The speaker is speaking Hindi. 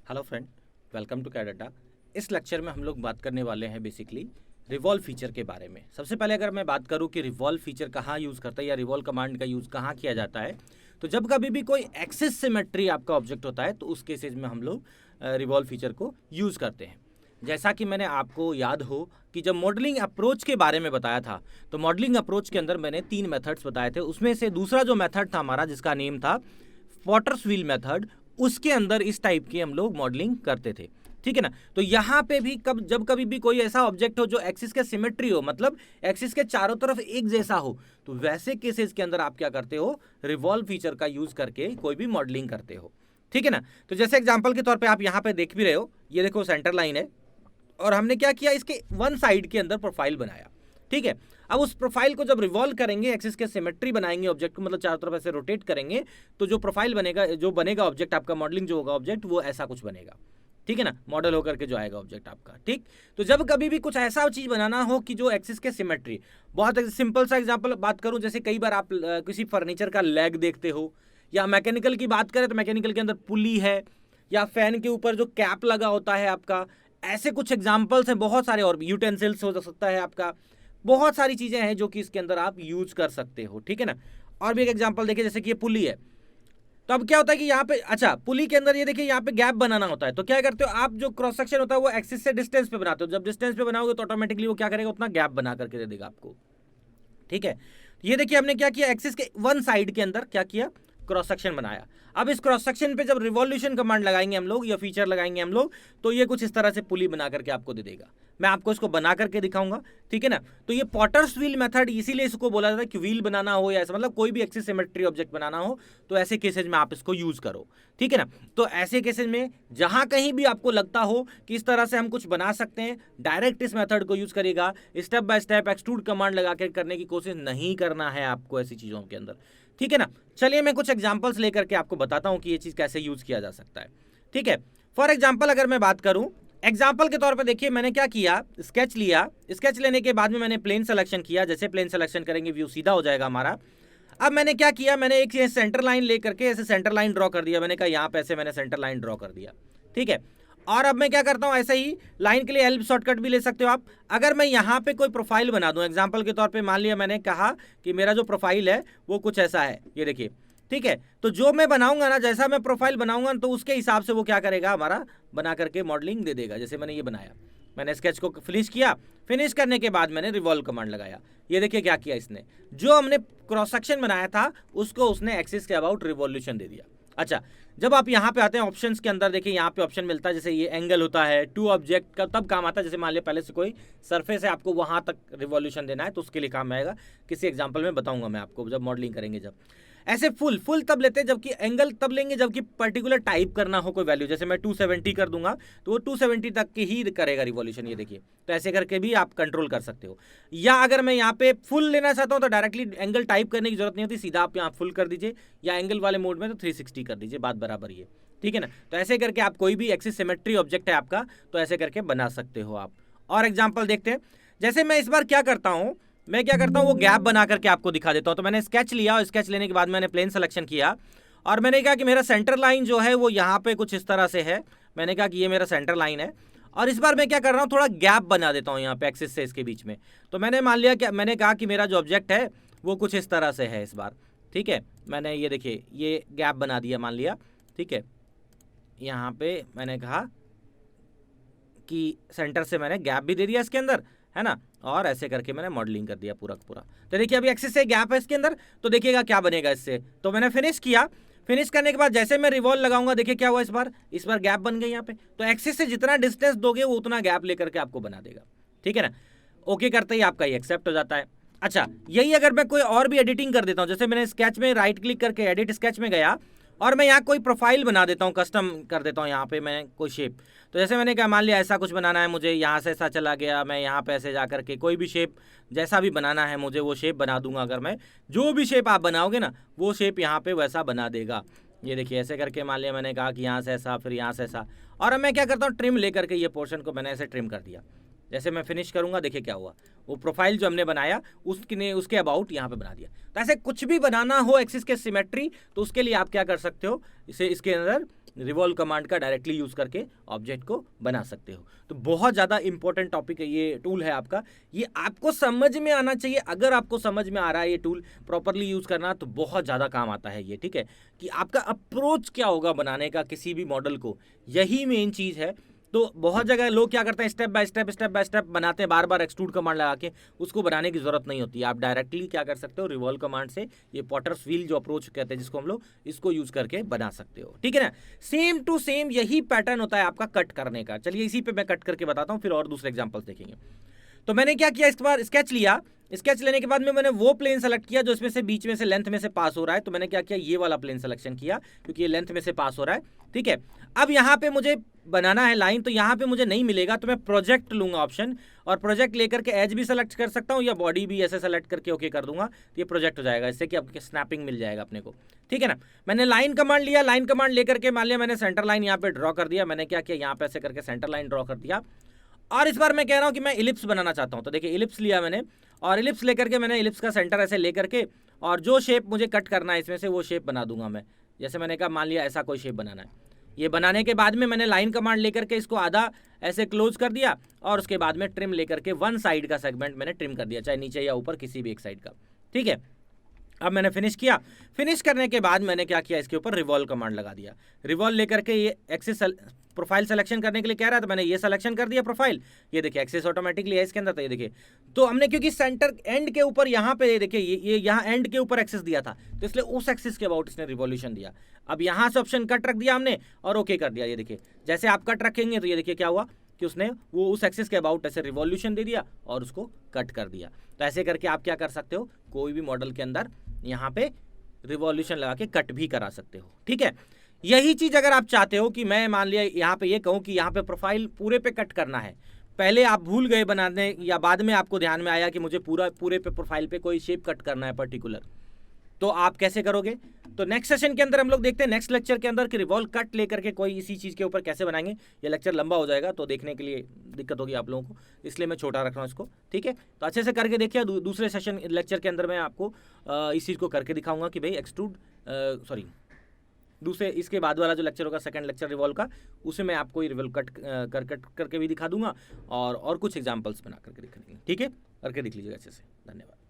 हेलो फ्रेंड, वेलकम टू कैडाटा। इस लेक्चर में हम लोग बात करने वाले हैं बेसिकली रिवॉल्व फीचर के बारे में। सबसे पहले अगर मैं बात करूं कि रिवॉल्व फीचर कहाँ यूज़ करता है या रिवॉल्व कमांड का यूज़ कहाँ किया जाता है, तो जब कभी भी कोई एक्सिस सिमेट्री आपका ऑब्जेक्ट होता है तो उस केसेज में हम लोग रिवॉल्व फीचर को यूज़ करते हैं। जैसा कि मैंने आपको याद हो कि जब मॉडलिंग अप्रोच के बारे में बताया था, तो मॉडलिंग अप्रोच के अंदर मैंने 3 मेथड्स बताए थे। उसमें से दूसरा जो मेथड था हमारा, जिसका नेम था पॉटर्स व्हील मेथड, उसके अंदर इस टाइप की हम लोग मॉडलिंग करते थे। ठीक है ना। तो यहाँ पे भी जब कभी भी कोई ऐसा ऑब्जेक्ट हो जो एक्सिस के सिमेट्री हो, मतलब एक्सिस के चारों तरफ एक जैसा हो, तो वैसे केसेस के अंदर आप क्या करते हो, रिवॉल्व फीचर का यूज करके कोई भी मॉडलिंग करते हो। ठीक है ना। तो जैसे एग्जांपल के तौर पे आप यहाँ पे देख भी रहे हो, ये देखो सेंटर लाइन है और हमने क्या किया, इसके वन साइड के अंदर प्रोफाइल बनाया। ठीक है। अब उस प्रोफाइल को जब रिवॉल्व करेंगे, एक्सिस के सिमेट्री बनाएंगे ऑब्जेक्ट को, मतलब चारों तरफ ऐसे रोटेट करेंगे, तो जो प्रोफाइल बनेगा, जो बनेगा ऑब्जेक्ट आपका, मॉडलिंग जो होगा ऑब्जेक्ट, वो ऐसा कुछ बनेगा। ठीक है ना, मॉडल होकर के जो आएगा ऑब्जेक्ट आपका। ठीक। तो जब कभी भी कुछ ऐसा चीज बनाना हो कि जो एक्सिस के सिमेट्री, बहुत सिंपल सा एग्जांपल बात करूं, जैसे कई बार आप किसी फर्नीचर का लेग देखते हो, या मैकेनिकल की बात करें तो मैकेनिकल के अंदर पुली है, या फैन के ऊपर जो कैप लगा होता है आपका, ऐसे कुछ एग्जाम्पल्स हैं बहुत सारे। और यूटेंसिल्स हो सकता है आपका, बहुत सारी चीजें हैं जो कि इसके अंदर आप यूज कर सकते हो। ठीक है ना। और भी एक एग्जांपल देखिए, जैसे कि ये पुली है, तो अब क्या होता है कि यहाँ पे, अच्छा, पुली के अंदर ये देखिए यहाँ पे गैप बनाना होता है, तो क्या करते हो आप, जो क्रॉस सेक्शन होता है वो एक्सिस से डिस्टेंस पे बनाते हो। जब डिस्टेंस पे बनाओगे तो ऑटोमेटिकली वो क्या करेगा, उतना गैप बना करके दे देगा आपको। ठीक है। ये देखिए हमने क्या किया, एक्सिस के वन साइड के अंदर क्या किया, क्रॉस सेक्शन बनाया। अब इस क्रॉस सेक्शन पे जब रिवॉल्यूशन कमांड लगाएंगे हम लोग या फीचर लगाएंगे हम लोग, तो ये कुछ इस तरह से पुली बना करके आपको दे देगा। मैं आपको इसको बना करके दिखाऊंगा। ठीक है ना। तो ये पॉटर्स व्हील मेथड इसीलिए इसको बोला जाता है कि व्हील बनाना हो या ऐसा, मतलब कोई भी एक्सिस सिमेट्री ऑब्जेक्ट बनाना हो, तो ऐसे केसेज में आप इसको यूज करो। ठीक है ना। तो ऐसे केसेज में जहां कहीं भी आपको लगता हो कि इस तरह से हम कुछ बना सकते हैं, डायरेक्ट इस मेथड को यूज करिएगा। Step by step extrude command लगा के करने की कोशिश नहीं करना है आपको ऐसी चीजों के अंदर। ठीक है ना। चलिए मैं कुछ एग्जांपल्स लेकर के आपको बताता हूं कि ये चीज कैसे यूज किया जा सकता है। ठीक है। फॉर एग्जांपल अगर मैं बात करूं, एग्जाम्पल के तौर पे देखिए मैंने क्या किया, स्केच लिया। स्केच लेने के बाद में मैंने प्लेन सिलेक्शन किया। जैसे प्लेन सिलेक्शन करेंगे व्यू सीधा हो जाएगा हमारा। अब मैंने क्या किया, मैंने एक सेंटर लाइन लेकर के ऐसे सेंटर लाइन ड्रॉ कर दिया। मैंने कहा यहाँ पे ऐसे मैंने सेंटर लाइन ड्रॉ कर दिया। ठीक है। और अब मैं क्या करता हूँ, ऐसे ही लाइन के लिए एल शॉर्टकट भी ले सकते हो आप। अगर मैं यहाँ पे कोई प्रोफाइल बना दूं, एग्जाम्पल के तौर पे मान लिया मैंने कहा कि मेरा जो प्रोफाइल है वो कुछ ऐसा है, ये देखिए। ठीक है। तो जो मैं बनाऊंगा ना, जैसा मैं प्रोफाइल बनाऊंगा तो उसके हिसाब से वो क्या करेगा, हमारा बना करके मॉडलिंग दे देगा। जैसे मैंने ये बनाया, मैंने स्केच को फिनिश किया। फिनिश करने के बाद मैंने रिवॉल्व कमांड लगाया। ये देखिए क्या किया इसने, जो हमने क्रॉस सेक्शन बनाया था उसको उसने एक्सिस के अबाउट रिवॉल्यूशन दे दिया। अच्छा, जब आप यहाँ पे आते हैं ऑप्शंस के अंदर, देखिए यहाँ पे ऑप्शन मिलता है, जैसे ये एंगल होता है, टू ऑब्जेक्ट का तब काम आता है। जैसे मान लिया पहले से कोई सरफेस है, आपको वहां तक रिवॉल्यूशन देना है, तो उसके लिए काम आएगा। किसी एग्जांपल में बताऊंगा मैं आपको जब मॉडलिंग करेंगे। जब ऐसे फुल तब लेते हैं, जबकि एंगल तब लेंगे जबकि पर्टिकुलर टाइप करना हो कोई वैल्यू। जैसे मैं 270 कर दूंगा तो वो 270 तक की ही करेगा रिवॉल्यूशन। ये देखिए, तो ऐसे करके भी आप कंट्रोल कर सकते हो। या अगर मैं यहाँ पे फुल लेना चाहता हूँ तो डायरेक्टली एंगल टाइप करने की जरूरत नहीं होती, सीधा आप यहाँ फुल कर दीजिए, या एंगल वाले मोड में तो 360 कर दीजिए, बात बराबर ही है। ठीक है ना। तो ऐसे करके आप कोई भी एक्सिस सिमेट्री ऑब्जेक्ट है आपका, तो ऐसे करके बना सकते हो आप। और एग्जाम्पल देखते हैं। जैसे मैं इस बार क्या करता हूँ, मैं क्या करता हूँ, वो गैप बना करके आपको दिखा देता हूँ। तो मैंने स्केच लिया और स्केच लेने के बाद मैंने प्लेन सिलेक्शन किया और मैंने कहा कि मेरा सेंटर लाइन जो है वो यहाँ पे कुछ इस तरह से है। मैंने कहा कि ये मेरा सेंटर लाइन है। और इस बार मैं क्या कर रहा हूँ, थोड़ा गैप बना देता हूँ यहाँ पे एक्सिस से इसके बीच में। तो मैंने मान लिया कि मैंने कहा कि मेरा जो ऑब्जेक्ट है वो कुछ इस तरह से है इस बार। ठीक है। मैंने ये देखिए ये गैप बना दिया, मान लिया। ठीक है। यहाँ पे मैंने कहा कि सेंटर से मैंने गैप भी दे दिया इसके अंदर, है ना। और ऐसे करके मैंने मॉडलिंग कर दिया पूरा पूरा। तो देखिए अभी एक्सिस से गैप है इसके अंदर, तो देखिएगा क्या बनेगा इससे। तो मैंने फिनिश किया। फिनिश करने के बाद जैसे मैं रिवॉल्व लगाऊंगा, देखिए क्या हुआ, इस बार गैप बन गई यहाँ पे। तो एक्सिस से जितना डिस्टेंस दोगे वो उतना गैप लेकर के आपको बना देगा। ठीक है ना। ओके करते ही आपका ये एक्सेप्ट हो जाता है। अच्छा, यही अगर मैं कोई और भी एडिटिंग कर देता हूँ, जैसे मैंने स्केच में राइट क्लिक करके एडिट स्केच में गया और मैं यहाँ कोई प्रोफाइल बना देता हूँ, कस्टम कर देता हूँ यहाँ पे मैं कोई शेप। तो जैसे मैंने कहा मान लिया ऐसा कुछ बनाना है मुझे, यहाँ से ऐसा चला गया, मैं यहाँ पे ऐसे जा करके कोई भी शेप जैसा भी बनाना है मुझे वो शेप बना दूंगा। अगर मैं जो भी शेप आप बनाओगे ना वो शेप यहाँ पे वैसा बना देगा। ये देखिए ऐसे करके मान लिया मैंने कहा कि यहाँ से ऐसा, फिर यहाँ से ऐसा। और अब मैं क्या करता हूँ, ट्रिम लेकर के ये पोर्शन को मैंने ऐसे ट्रिम कर दिया। जैसे मैं फिनिश करूंगा, देखिए क्या हुआ, वो प्रोफाइल जो हमने बनाया उसके अबाउट यहाँ पे बना दिया। तो ऐसे कुछ भी बनाना हो एक्सिस के सिमेट्री, तो उसके लिए आप क्या कर सकते हो, इसे इसके अंदर रिवॉल्व कमांड का डायरेक्टली यूज़ करके ऑब्जेक्ट को बना सकते हो। तो बहुत ज़्यादा इंपॉर्टेंट टॉपिक है, ये टूल है आपका, ये आपको समझ में आना चाहिए। अगर आपको समझ में आ रहा है ये टूल प्रॉपरली यूज़ करना, तो बहुत ज़्यादा काम आता है ये, ठीक है, कि आपका अप्रोच क्या होगा बनाने का किसी भी मॉडल को, यही मेन चीज़ है। तो बहुत जगह लोग क्या करते हैं, स्टेप बाय स्टेप बनाते हैं, बार बार एक्सट्रूड कमांड लगा के, उसको बनाने की जरूरत नहीं होती। आप डायरेक्टली क्या कर सकते हो, रिवॉल्व कमांड से ये पॉटर्स व्हील जो अप्रोच कहते हैं जिसको हम लोग, इसको यूज करके बना सकते हो, ठीक है ना। सेम टू सेम यही पैटर्न होता है आपका कट करने का। चलिए इसी पे मैं कट करके बताता हूँ, फिर और दूसरे एग्जाम्पल्स देखेंगे। तो मैंने क्या किया, इस बार स्केच लिया, स्केच लेने के बाद में मैंने वो प्लेन सेलेक्ट किया जो इसमें से बीच में से लेंथ में से पास हो रहा है। तो मैंने क्या किया, ये वाला प्लेन सिलेक्शन किया क्योंकि ये लेंथ में से पास हो रहा है, ठीक है। अब यहाँ पे मुझे बनाना है लाइन, तो यहाँ पे मुझे नहीं मिलेगा, तो मैं प्रोजेक्ट लूंगा ऑप्शन, और प्रोजेक्ट लेकर के एज भी सेलेक्ट कर सकता हूँ या बॉडी भी ऐसे सेलेक्ट करके ओके कर दूंगा, तो ये प्रोजेक्ट हो जाएगा, इससे कि आपके स्नैपिंग मिल जाएगा अपने को, ठीक है ना। मैंने लाइन कमांड लिया, लाइन कमांड लेकर के मान लिया मैंने सेंटर लाइन यहाँ पे ड्रॉ कर दिया। मैंने क्या किया, यहाँ पे ऐसे करके सेंटर लाइन ड्रॉ कर दिया। और इस बार मैं कह रहा हूँ कि मैं इलिप्स बनाना चाहता हूँ, तो देखिए इलिप्स लिया मैंने, और इलिप्स लेकर के मैंने इलिप्स का सेंटर ऐसे लेकर के, और जो शेप मुझे कट करना है इसमें से वो शेप बना दूंगा मैं। जैसे मैंने कहा, मान लिया ऐसा कोई शेप बनाना है। ये बनाने के बाद में मैंने लाइन कमांड लेकर के इसको आधा ऐसे क्लोज कर दिया, और उसके बाद में ट्रिम लेकर के वन साइड का सेगमेंट मैंने ट्रिम कर दिया, चाहे नीचे या ऊपर किसी भी एक साइड का, ठीक है। अब मैंने फिनिश किया, फिनिश करने के बाद मैंने क्या किया, इसके ऊपर रिवॉल्व कमांड लगा दिया। रिवॉल्व लेकर के ये एक्सिस प्रोफाइल सेलेक्शन करने के लिए कह रहा था, तो मैंने ये सिलेक्शन कर दिया प्रोफाइल। ये देखिए एक्सिस ऑटोमेटिकली है इसके अंदर, तो ये देखिए, तो हमने क्योंकि सेंटर एंड के ऊपर यहाँ पे ये देखिए ये यहाँ एंड के ऊपर एक्सिस दिया था, तो इसलिए उस एक्सिस के अबाउट इसने रिवॉल्यूशन दिया। अब यहाँ से ऑप्शन कट रख दिया हमने और ओके कर दिया। ये देखिए जैसे आप कट रखेंगे तो ये देखिए क्या हुआ कि उसने वो उस एक्सिस के अबाउट ऐसे रिवॉल्यूशन दे दिया और उसको कट कर दिया। तो ऐसे करके आप क्या कर सकते हो, कोई भी मॉडल के अंदर यहाँ पे रिवॉल्यूशन लगा के कट भी करा सकते हो, ठीक है। यही चीज अगर आप चाहते हो कि मैं मान लिया यहाँ पे ये कहूँ कि यहाँ पे प्रोफाइल पूरे पे कट करना है, पहले आप भूल गए बनाने या बाद में आपको ध्यान में आया कि मुझे पूरे पे प्रोफाइल पे कोई शेप कट करना है पर्टिकुलर, तो आप कैसे करोगे। तो नेक्स्ट सेशन के अंदर हम लोग देखते हैं, नेक्स्ट लेक्चर के अंदर कि रिवॉल्व कट लेकर के कोई इसी चीज़ के ऊपर कैसे बनाएंगे। ये लेक्चर लंबा हो जाएगा तो देखने के लिए दिक्कत होगी आप लोगों को, इसलिए मैं छोटा रख रहा हूँ इसको, ठीक है। तो अच्छे से करके देखिए, दूसरे सेशन लेक्चर के अंदर मैं आपको इस चीज़ को करके दिखाऊंगा कि भाई एक्सट्रूड दूसरे इसके बाद वाला जो लेक्चर होगा सेकंड लेक्चर रिवॉल्व का, उसे मैं आपको रिवॉल्व कट करके भी दिखा दूंगा और कुछ एग्जांपल्स बना करके दिखा देंगे, ठीक है। करके दिख लीजिएगा अच्छे से। धन्यवाद।